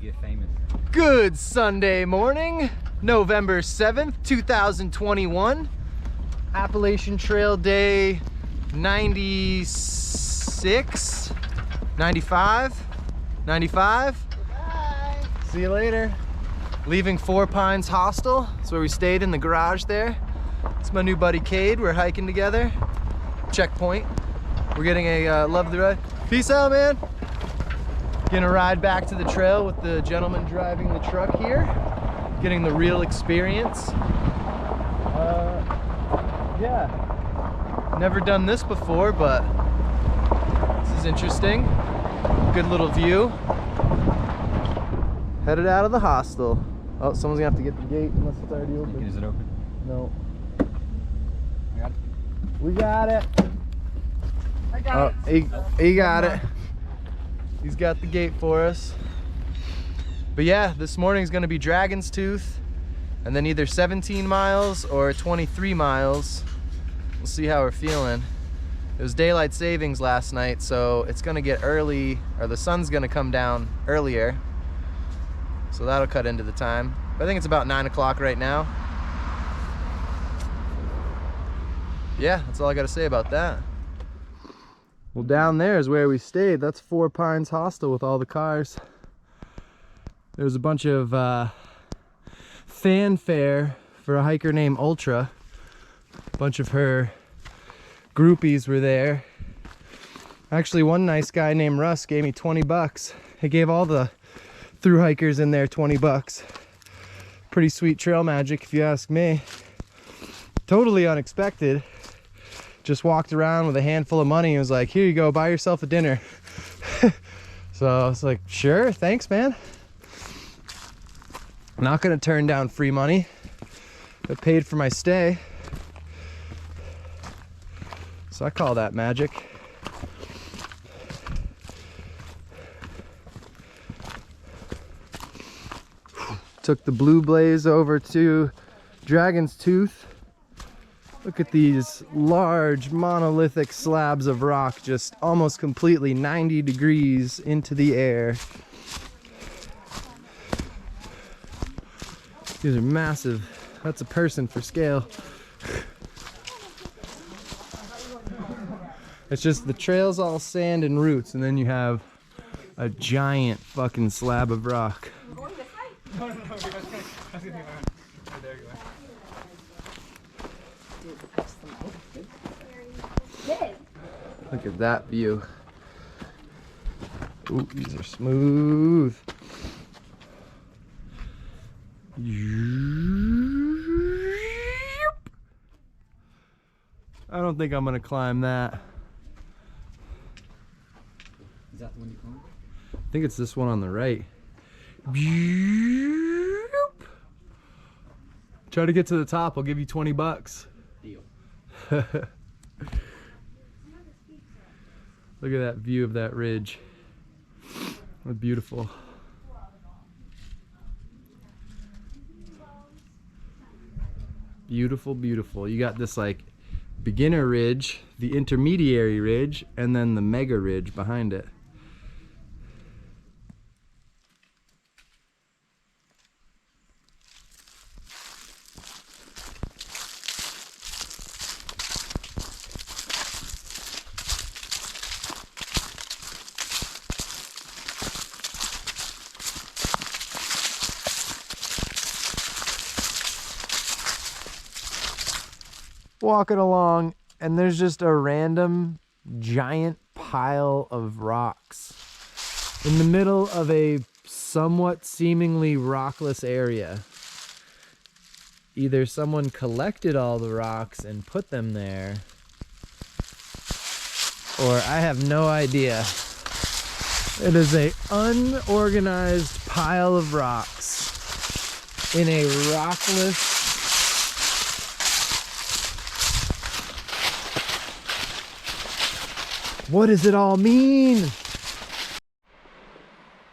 you get famous. Good Sunday morning, November 7th, 2021. Appalachian Trail Day 96, 95, 95. Bye. See you later. Leaving Four Pines Hostel. That's where we stayed in the garage there. It's my new buddy Cade. We're hiking together. Checkpoint. We're getting a love the ride. Peace out, man. Gonna ride back to the trail with the gentleman driving the truck here. Getting the real experience. Yeah. Never done this before, but this is interesting. Good little view. Headed out of the hostel. Oh, someone's gonna have to get the gate unless it's already open. Is it open? No. I got it. We got it. I got it. He got it. He's got the gate for us. But yeah, this morning's gonna be Dragon's Tooth, and then either 17 miles or 23 miles. We'll see how we're feeling. It was daylight savings last night, so it's gonna get early, or the sun's gonna come down earlier. So that'll cut into the time. But I think it's about 9 o'clock right now. Yeah, that's all I gotta say about that. Well, down there is where we stayed. That's Four Pines Hostel with all the cars. There was a bunch of fanfare for a hiker named Ultra. A bunch of her groupies were there. Actually, one nice guy named Russ gave me 20 bucks. He gave all the thru hikers in there 20 bucks. Pretty sweet trail magic, if you ask me. Totally unexpected. Just walked around with a handful of money and was like, here you go, buy yourself a dinner. So I was like, sure, thanks, man. Not gonna turn down free money. It paid for my stay. So I call that magic. Took the Blue Blaze over to Dragon's Tooth. Look at these large monolithic slabs of rock just almost completely 90 degrees into the air. These are massive. That's a person for scale. It's just the trail's all sand and roots, and then you have a giant fucking slab of rock. Look at that view. Ooh, these are smooth. I don't think I'm gonna climb that. Is that the one you climbed? I think it's this one on the right. Try to get to the top, I'll give you 20 bucks. Deal. Look at that view of that ridge. What beautiful. Beautiful, beautiful. You got this like beginner ridge, the intermediary ridge, and then the mega ridge behind it. Walking along, and there's just a random giant pile of rocks in the middle of a somewhat seemingly rockless area. Either someone collected all the rocks and put them there, or I have no idea. It is a unorganized pile of rocks in a rockless What does it all mean?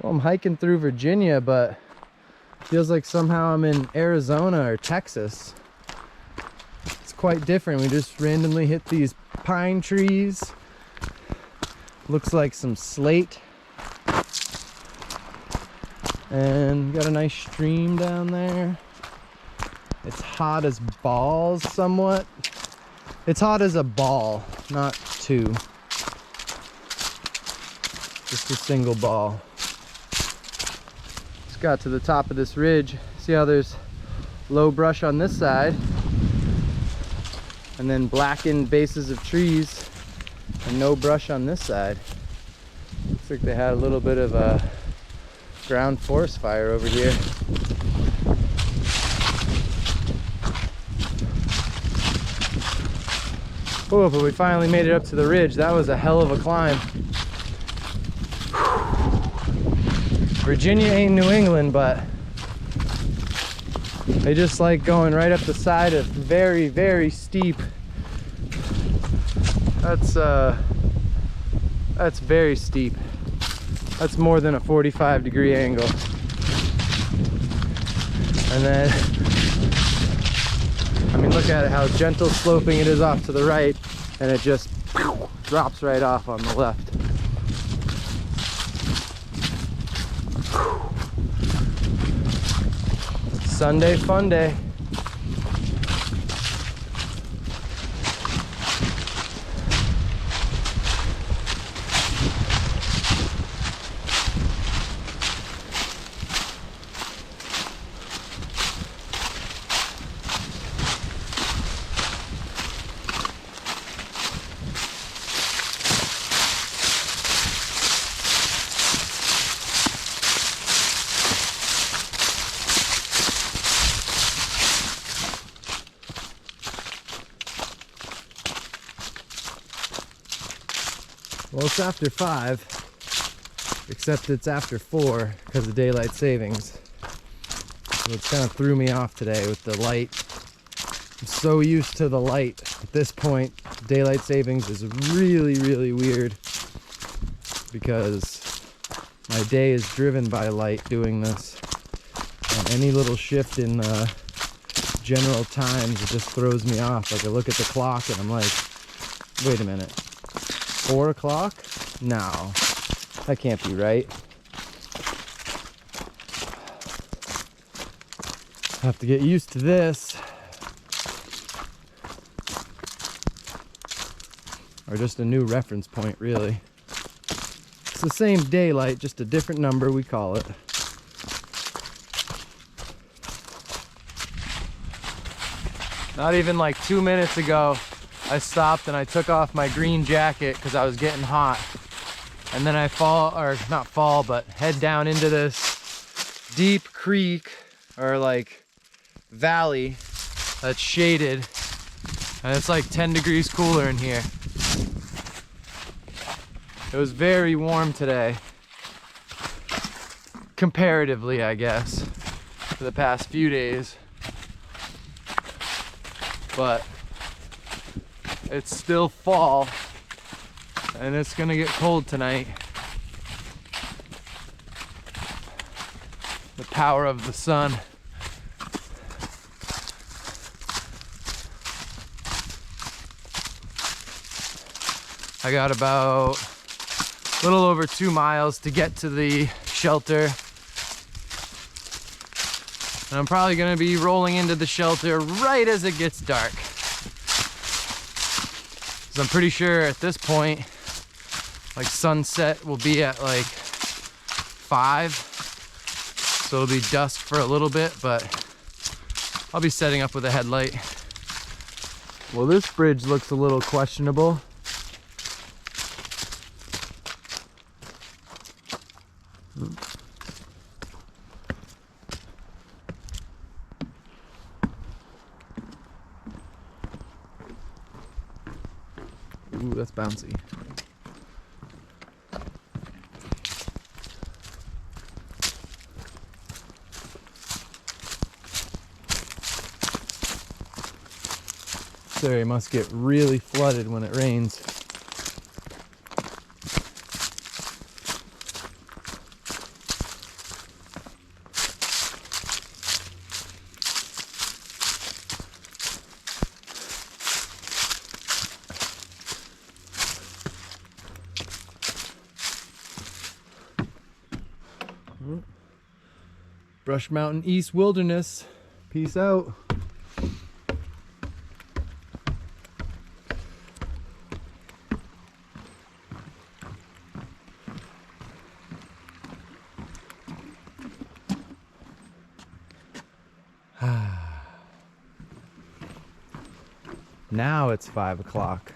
Well, I'm hiking through Virginia, but it feels like somehow I'm in Arizona or Texas. It's quite different. We just randomly hit these pine trees. Looks like some slate. And got a nice stream down there. It's hot as balls somewhat. It's hot as a ball, not two. Just a single ball. Just got to the top of this ridge. See how there's low brush on this side, and then blackened bases of trees, and no brush on this side. Looks like they had a little bit of a ground forest fire over here. Oh, but we finally made it up to the ridge. That was a hell of a climb. Virginia ain't New England, but they just like going right up the side of very, very steep. That's very steep. That's more than a 45-degree angle. And then, I mean, look at it, how gentle sloping it is off to the right, and it just drops right off on the left. Sunday fun day. Well, it's after 5, except it's after 4 because of daylight savings. So it's kind of threw me off today with the light. I'm so used to the light. At this point, daylight savings is really, really weird because my day is driven by light doing this. And any little shift in the general times, it just throws me off. Like I look at the clock and I'm like, wait a minute. 4 o'clock? No, that can't be right. I have to get used to this. Or just a new reference point, really. It's the same daylight, just a different number, we call it. Not even like 2 minutes ago, I stopped and I took off my green jacket because I was getting hot. And then I head down into this deep creek or like valley that's shaded. And it's like 10 degrees cooler in here. It was very warm today. Comparatively, I guess, for the past few days. But it's still fall, and it's gonna get cold tonight. The power of the sun. I got about a little over 2 miles to get to the shelter. And I'm probably gonna be rolling into the shelter right as it gets dark. Because I'm pretty sure at this point, like sunset will be at like 5. So it'll be dusk for a little bit, but I'll be setting up with a headlight. Well, this bridge looks a little questionable. Ooh, that's bouncy. This area must get really flooded when it rains. Brush Mountain East Wilderness. Peace out. Now it's 5 o'clock.